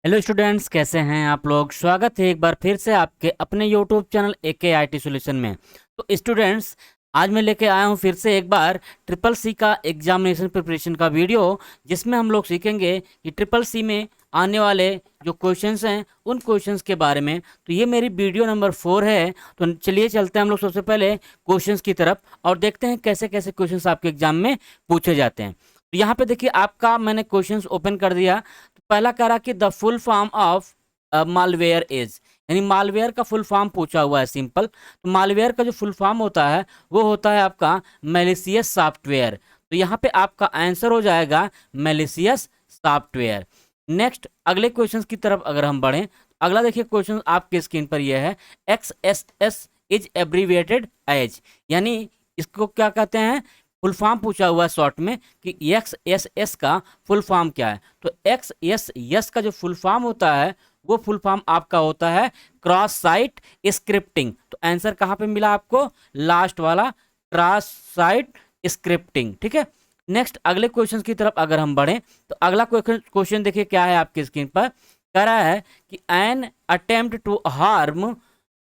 Hello students, कैसे हैं आप लोग। स्वागत है एक बार फिर से आपके अपने YouTube channel AK IT solution में। तो स्टूडेंट्स, आज मैं लेके आया हूं फिर से एक बार ट्रिपल सी का एग्जामिनेशन प्रिपरेशन का वीडियो, जिसमें हम लोग सीखेंगे कि ट्रिपल सी में आने वाले जो क्वेश्चंस हैं उन क्वेश्चंस के बारे में। तो ये मेरी वीडियो नंबर 4 है। तो चलिए चलते हैं हम लोग सबसे पहले क्वेश्चंस की तरफ और देखते हैं कैसे कैसे क्वेश्चंस आपके एग्जाम में पूछे जाते हैं। तो यहाँ पे देखिए, आपका मैंने क्वेश्चंस ओपन कर दिया। पहला कह रहा कि the full form of malware is, यानी मालवेयर का फुल फॉर्म पूछा हुआ है सिंपल। तो मालवेयर का जो फुल फॉर्म होता है वो होता है आपका मैलिशियस सॉफ्टवेयर। तो यहाँ पे आपका आंसर हो जाएगा मैलिशियस सॉफ्टवेयर। नेक्स्ट अगले क्वेश्चन की तरफ अगर हम बढ़ें, अगला देखिए क्वेश्चन आपके स्क्रीन पर यह है, X S S is abbreviated as, यानी इसको क्या कहते हैं, फुल फॉर्म पूछा हुआ है शॉर्ट में कि एक्स एस एस का फुल फॉर्म क्या है। तो एक्स एस एस का जो फुल फॉर्म होता है वो फुल फॉर्म आपका होता है क्रॉस साइट स्क्रिप्टिंग। तो आंसर कहाँ पे मिला आपको, लास्ट वाला क्रॉस साइट स्क्रिप्टिंग। ठीक है। नेक्स्ट अगले क्वेश्चन की तरफ अगर हम बढ़ें, तो अगला क्वेश्चन देखिए क्या है आपकी स्क्रीन पर। कह रहा है कि an attempt to harm,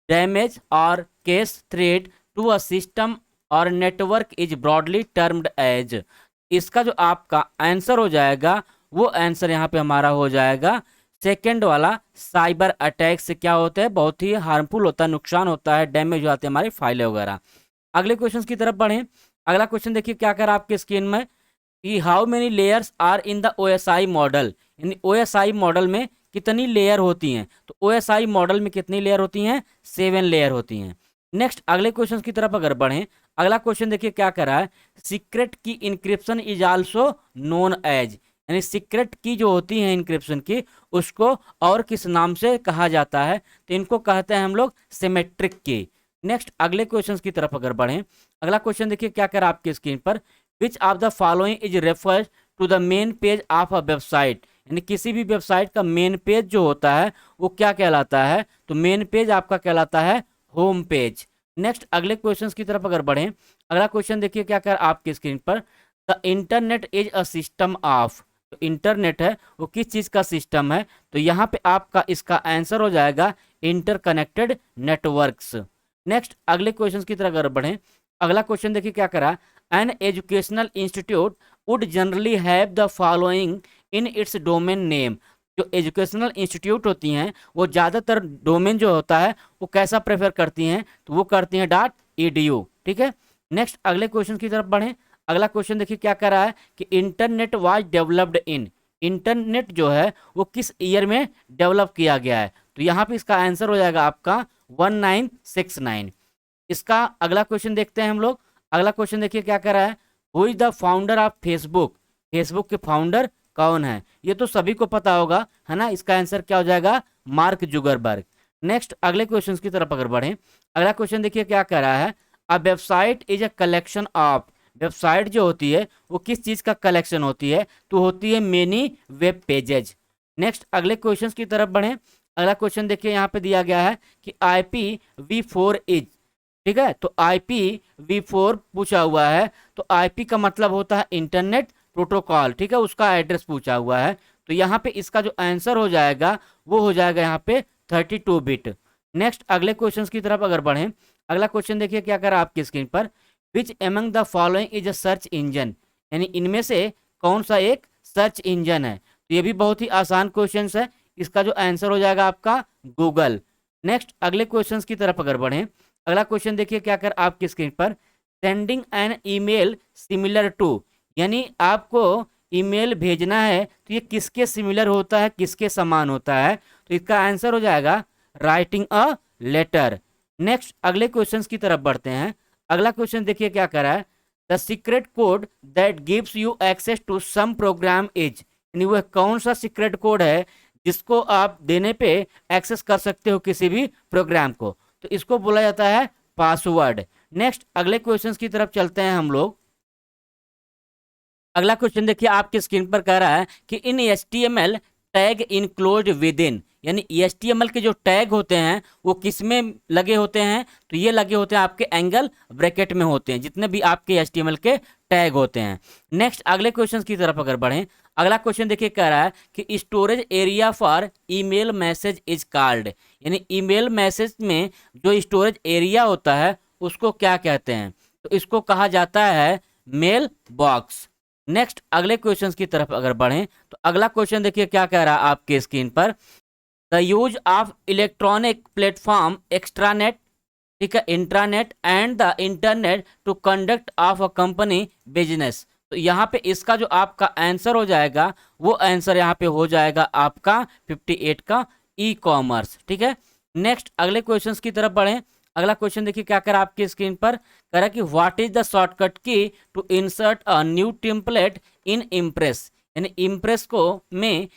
damage और cause threat to a system और network is broadly termed as. इसका जो आपका आंसर हो जाएगा वो आंसर यहाँ पे हमारा हो जाएगा सेकंड वाला, साइबर अटैक से क्या होता है, बहुत ही हार्मफुल होता है, नुकसान होता है, डैमेज हो जाते हैं हमारी फाइलें वगैरह। अगले क्वेश्चन की तरफ बढ़ें। अगला क्वेश्चन देखिए क्या कर रहा है आपके स्क्रीन में कि how many layers are in the OSI model, यानी ओएसआई मॉडल में कितनी लेयर होती हैं। तो ओएसआई मॉडल में कितनी लेयर होती हैं, 7 लेयर होती हैं। नेक्स्ट अगले क्वेश्चन की तरफ अगर बढ़ें, अगला क्वेश्चन देखिए क्या कर रहा है, सीक्रेट की encryption is also known as, यानी सीक्रेट की जो होती है इंक्रिप्शन की, उसको और किस नाम से कहा जाता है। तो इनको कहते हैं हम लोग सिमेट्रिक की। नेक्स्ट अगले क्वेश्चन की तरफ अगर बढ़ें, अगला क्वेश्चन देखिए क्या कर रहा है आपकी स्क्रीन पर, which of the following is refers to the main page of a website, यानी किसी भी वेबसाइट का मेन पेज जो होता है वो क्या कहलाता है। तो मेन पेज आपका कहलाता है होम पेज। नेक्स्ट अगले क्वेश्चन की तरफ अगर बढ़ें, अगला क्वेश्चन देखिए क्या कर आपकी स्क्रीन पर, the internet is a system of, तो इंटरनेट है वो किस चीज का सिस्टम है। तो यहाँ पे आपका इसका आंसर हो जाएगा इंटरकनेक्टेड नेटवर्क्स। नेक्स्ट अगले क्वेश्चन की तरफ अगर बढ़ें, अगला क्वेश्चन देखिए क्या करा, an educational institute would generally have the following in its domain name. जो एजुकेशनल इंस्टीट्यूट होती हैं वो ज़्यादातर डोमेन जो होता है वो कैसा प्रेफर करती हैं, तो वो करती हैं .edu। ठीक है। नेक्स्ट अगले क्वेश्चन की तरफ बढ़ें, अगला क्वेश्चन देखिए क्या कर रहा है कि internet was developed in, internet जो है वो किस ईयर में डेवलप किया गया है। तो यहाँ पे इसका आंसर हो जाएगा आपका 1969। इसका अगला क्वेश्चन देखते हैं हम लोग। अगला क्वेश्चन देखिए क्या कर रहा है, who is the founder of Facebook, Facebook के फाउंडर कौन है। ये तो सभी को पता होगा है ना, इसका आंसर क्या हो जाएगा, मार्क जुगरबर्ग। नेक्स्ट अगले क्वेश्चन की तरफ अगर बढ़ें, अगला क्वेश्चन देखिए क्या कर रहा है, a website is a collection of, website जो होती है वो किस चीज का कलेक्शन होती है, तो होती है मेनी वेब पेजेज। नेक्स्ट अगले क्वेश्चन की तरफ बढ़ें, अगला क्वेश्चन देखिए यहाँ पे दिया गया है कि IPv4 इज, ठीक है। तो IPv4 पूछा हुआ है, तो IP का मतलब होता है इंटरनेट प्रोटोकॉल, ठीक है, उसका एड्रेस पूछा हुआ है। तो यहाँ पे इसका जो आंसर हो जाएगा वो हो जाएगा यहाँ पे 32 बिट। नेक्स्ट अगले क्वेश्चन की तरफ अगर बढ़ें, अगला क्वेश्चन देखिए क्या कर रहा है आपकी स्क्रीन पर, which among the following is a search engine, यानी इनमें से कौन सा एक सर्च इंजन है। तो ये भी बहुत ही आसान क्वेश्चन है, इसका जो आंसर हो जाएगा आपका गूगल। नेक्स्ट अगले क्वेश्चन की तरफ अगर बढ़ें, अगला क्वेश्चन देखिए क्या कर आपकी स्क्रीन पर, sending an email similar to, यानी आपको ईमेल भेजना है तो ये किसके सिमिलर होता है, किसके समान होता है। तो इसका आंसर हो जाएगा राइटिंग अ लेटर। नेक्स्ट अगले क्वेश्चन की तरफ बढ़ते हैं। अगला क्वेश्चन देखिए क्या कर रहा है, the secret code that gives you access to some program is, यानी वह कौन सा सीक्रेट कोड है जिसको आप देने पे एक्सेस कर सकते हो किसी भी प्रोग्राम को, तो इसको बोला जाता है पासवर्ड। नेक्स्ट अगले क्वेश्चन की तरफ चलते हैं हम लोग। अगला क्वेश्चन देखिए आपके स्क्रीन पर कह रहा है कि इन HTML tag enclosed with in, यानी HTML के जो टैग होते हैं वो किस में लगे होते हैं, तो ये लगे होते हैं आपके एंगल ब्रैकेट में होते हैं, जितने भी आपके HTML के टैग होते हैं। नेक्स्ट अगले क्वेश्चन की तरफ अगर बढ़ें, अगला क्वेश्चन देखिए कह रहा है कि storage area for email message is called, यानी ईमेल मैसेज में जो स्टोरेज एरिया होता है उसको क्या कहते हैं, तो इसको कहा जाता है मेल बॉक्स। नेक्स्ट अगले क्वेश्चन की तरफ अगर बढ़ें तो अगला क्वेश्चन देखिए क्या कह रहा है आपके स्क्रीन पर, the use of electronic platform extranet, ठीक है, intranet and the internet to conduct of a company business. तो यहाँ पे इसका जो आपका आंसर हो जाएगा वो आंसर यहाँ पे हो जाएगा आपका 58 का ई कॉमर्स, ठीक है। नेक्स्ट अगले क्वेश्चंस की तरफ बढ़ें। अगला क्वेश्चन देखिए क्या कर रहा है आपकी स्क्रीन पर, कह रहा है कि what is the shortcut key to insert a new template in Impress, यानी इम्प्रेस को में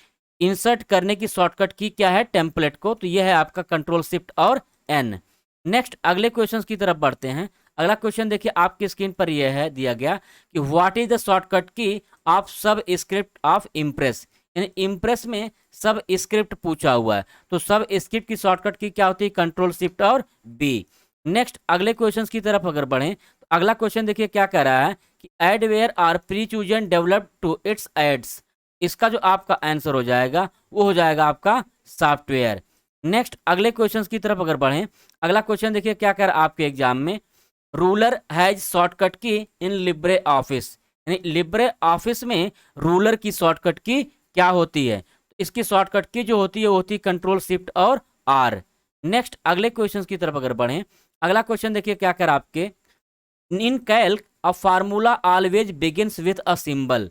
इंसर्ट करने की शॉर्टकट की क्या है टेम्पलेट को, तो यह है आपका कंट्रोल शिफ्ट और एन। नेक्स्ट अगले क्वेश्चन की तरफ बढ़ते हैं। अगला क्वेश्चन देखिए आपकी स्क्रीन पर यह है दिया गया कि व्हाट इज द शॉर्टकट की ऑफ सब स्क्रिप्ट ऑफ इम्प्रेस, यानी इम्प्रेस में सब स्क्रिप्ट पूछा हुआ है, तो सब स्क्रिप्ट की शॉर्टकट की क्या होती है कंट्रोल शिफ्ट और बी। नेक्स्ट अगले क्वेश्चन की तरफ अगर बढ़ें तो अगला क्वेश्चन देखिए क्या कह रहा है कि adware are pre chosen developed to its ads, इसका जो आपका आंसर हो जाएगा वो हो जाएगा आपका सॉफ्टवेयर। नेक्स्ट अगले क्वेश्चन की तरफ अगर बढ़ें, अगला क्वेश्चन देखिए क्या कर आपके एग्जाम में, रूलर हैज शॉर्टकट की इन लिब्रे ऑफिस, यानी लिब्रे ऑफिस में रूलर की शॉर्टकट की क्या होती है, इसकी शॉर्टकट की जो होती है वो होती है कंट्रोल शिफ्ट और आर। नेक्स्ट अगले क्वेश्चन की तरफ अगर बढ़ें, अगला क्वेश्चन देखिए क्या कर आपके, in calc a formula always begins with a symbol,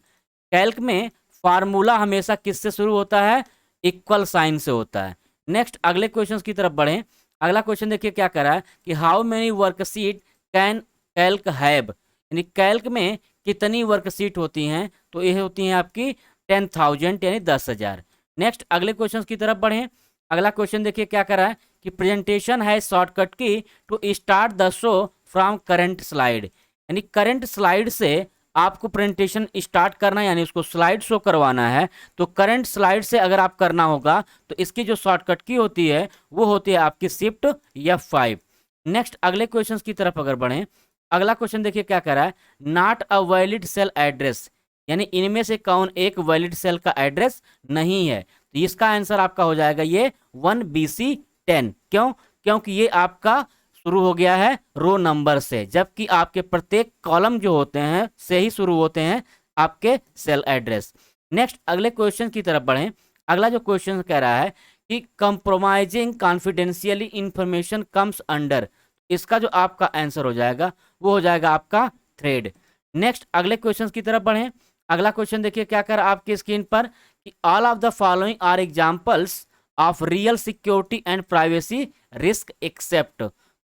calc में फार्मूला हमेशा किससे शुरू होता है इक्वल साइन से होता है। नेक्स्ट अगले क्वेश्चन की तरफ बढ़ें। अगला क्वेश्चन देखिए क्या कर रहा है कि how many worksheet can Calc have, यानी कैल्क में कितनी वर्कशीट होती हैं, तो ये होती हैं आपकी 10,000 यानी 10,000। नेक्स्ट अगले क्वेश्चन की तरफ बढ़ें। अगला क्वेश्चन देखिए क्या कर रहा है कि प्रेजेंटेशन है shortcut key to start the show from current slide, यानी करंट स्लाइड से आपको प्रेजेंटेशन स्टार्ट करना है, यानी उसको स्लाइड शो करवाना है, तो करंट स्लाइड से अगर आप करना होगा तो इसकी जो शॉर्टकट की होती है वो होती है आपकी शिफ्ट F5। नेक्स्ट अगले क्वेश्चन की तरफ अगर बढ़ें, अगला क्वेश्चन देखिए क्या कह रहा है, not a valid cell address, यानी इनमें से कौन एक वैलिड सेल का एड्रेस नहीं है, तो इसका आंसर आपका हो जाएगा ये 1BC10। क्यों, क्योंकि ये आपका शुरू हो गया है रो नंबर से, जबकि आपके प्रत्येक कॉलम जो होते हैं से ही शुरू होते हैं आपके सेल एड्रेस। नेक्स्ट अगले क्वेश्चन की तरफ बढ़ें। अगला जो क्वेश्चन कह रहा है कि compromising confidentiality information comes under, इसका जो आपका आंसर हो जाएगा वो हो जाएगा आपका थ्रेड। नेक्स्ट अगले क्वेश्चन की तरफ बढ़ें। अगला क्वेश्चन देखिए क्या कर आपकी स्क्रीन पर कि all of the following are examples of real security and privacy risk except,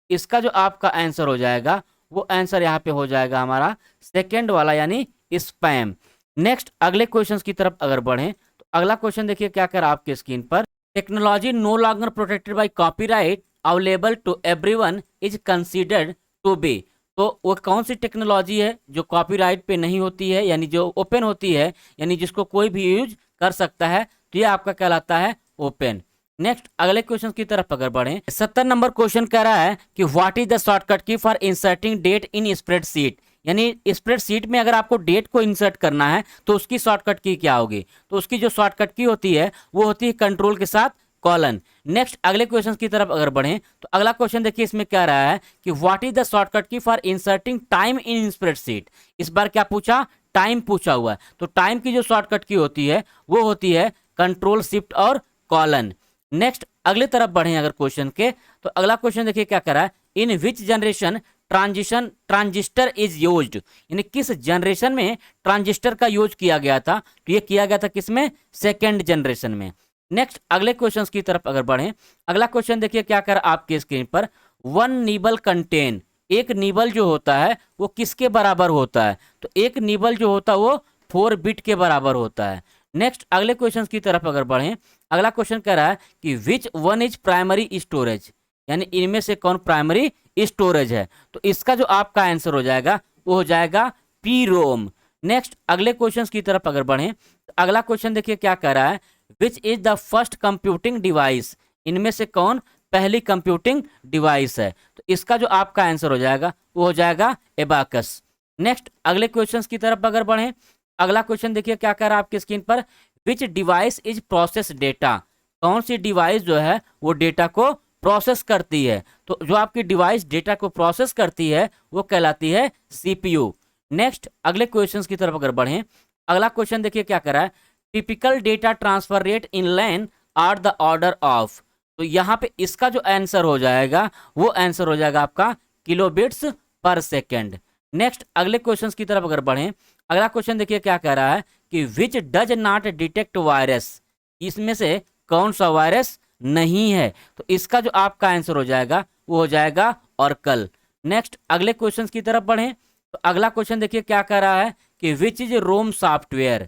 इसका जो आपका आंसर हो जाएगा वो आंसर यहाँ पे हो जाएगा हमारा सेकेंड वाला यानी स्पैम। नेक्स्ट अगले क्वेश्चन की तरफ अगर बढ़ें तो अगला क्वेश्चन देखिए क्या कर आपके स्क्रीन पर, technology no longer protected by copyright available to everyone is considered to be, तो वो कौन सी टेक्नोलॉजी है जो कॉपीराइट पे नहीं होती है, यानी जो ओपन होती है, यानी जिसको कोई भी यूज कर सकता है, तो ये आपका कहलाता है ओपन। नेक्स्ट अगले क्वेश्चन की तरफ अगर बढ़ें, 70 नंबर क्वेश्चन कह रहा है कि what is the shortcut key for inserting date in spreadsheet, यानी स्प्रेडशीट में अगर आपको डेट को इंसर्ट करना है तो उसकी शॉर्टकट की क्या होगी, तो उसकी जो शॉर्टकट की होती है वो होती है कंट्रोल के साथ कॉलन। नेक्स्ट अगले क्वेश्चन की तरफ अगर बढ़ें तो अगला क्वेश्चन देखिए इसमें क्या रहा है कि what is the shortcut key for inserting time in spreadsheet, इस बार क्या पूछा टाइम पूछा हुआ है, तो टाइम की जो शॉर्टकट की होती है वो होती है कंट्रोल शिफ्ट और कॉलन। नेक्स्ट अगले तरफ बढ़ें अगर क्वेश्चन के तो अगला क्वेश्चन देखिए क्या कर रहा है, in which generation transistor is used, यानी किस जनरेशन में ट्रांजिस्टर का यूज किया गया था, तो ये किया गया था किसमें सेकेंड जनरेशन में। नेक्स्ट अगले क्वेश्चन की तरफ अगर बढ़ें, अगला क्वेश्चन देखिए क्या कर आपके स्क्रीन पर, वन नीबल कंटेन, एक नीबल जो होता है वो किसके बराबर होता है, तो एक नीबल जो होता है वो 4 बिट के बराबर होता है। नेक्स्ट अगले क्वेश्चन की तरफ अगर बढ़ें, अगला क्वेश्चन कह रहा है कि which one is primary storage, यानी इनमें से कौन प्राइमरी स्टोरेज है, तो इसका जो आपका आंसर हो जाएगा वो हो जाएगा पी रोम। नेक्स्ट अगले क्वेश्चन की तरफ अगर बढ़ें तो अगला क्वेश्चन देखिए क्या कह रहा है, which is the first computing device, इनमें से कौन पहली कंप्यूटिंग डिवाइस है, तो इसका जो आपका आंसर हो जाएगा वो हो जाएगा एबाकस। नेक्स्ट अगले क्वेश्चन की तरफ अगर बढ़ें, अगला क्वेश्चन देखिए क्या कह रहा है आपकी स्क्रीन पर, विच डिवाइस इज प्रोसेस डेटा, कौन सी डिवाइस जो है वो डेटा को प्रोसेस करती है। तो जो आपकी डिवाइस डेटा को प्रोसेस करती है वो कहलाती है सीपीयू। नेक्स्ट अगले क्वेश्चंस की तरफ अगर बढ़ें, अगला क्वेश्चन देखिए क्या कर रहा है, typical data transfer rate in LAN are the order of. तो यहाँ पे इसका जो आंसर हो जाएगा वो आंसर हो जाएगा आपका किलोबिट्स पर सेकेंड। नेक्स्ट अगले क्वेश्चंस की तरफ अगर बढ़ें, अगला क्वेश्चन देखिए क्या कह रहा है कि which does not detect virus, इसमें से कौन सा वायरस नहीं है। तो इसका जो आपका आंसर हो जाएगा वो हो जाएगा ऑर्कल। नेक्स्ट अगले क्वेश्चंस की तरफ बढ़ें, तो अगला क्वेश्चन देखिए क्या कह रहा है कि विच इज रोम सॉफ्टवेयर,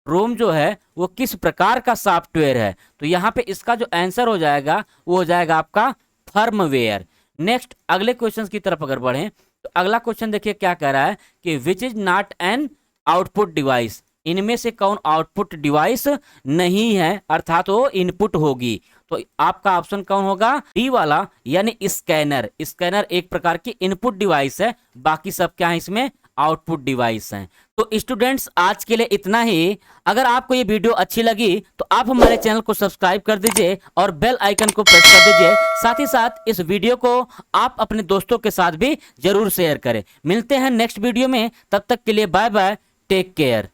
रोम जो है वो किस प्रकार का सॉफ्टवेयर है। तो यहाँ पे इसका जो आंसर हो जाएगा वो हो जाएगा आपका फर्मवेयर। नेक्स्ट अगले क्वेश्चन की तरफ अगर बढ़ें, तो अगला क्वेश्चन देखिए क्या कह रहा है कि which is not an output device, इनमें से कौन आउटपुट डिवाइस नहीं है, अर्थात वो इनपुट होगी। तो आपका ऑप्शन कौन होगा, डी वाला यानी स्कैनर। स्कैनर एक प्रकार की इनपुट डिवाइस है, बाकी सब क्या है इसमें आउटपुट डिवाइस हैं। तो स्टूडेंट्स आज के लिए इतना ही। अगर आपको ये वीडियो अच्छी लगी तो आप हमारे चैनल को सब्सक्राइब कर दीजिए और बेल आइकन को प्रेस कर दीजिए। साथ ही साथ इस वीडियो को आप अपने दोस्तों के साथ भी जरूर शेयर करें। मिलते हैं नेक्स्ट वीडियो में, तब तक के लिए बाय बाय, टेक केयर।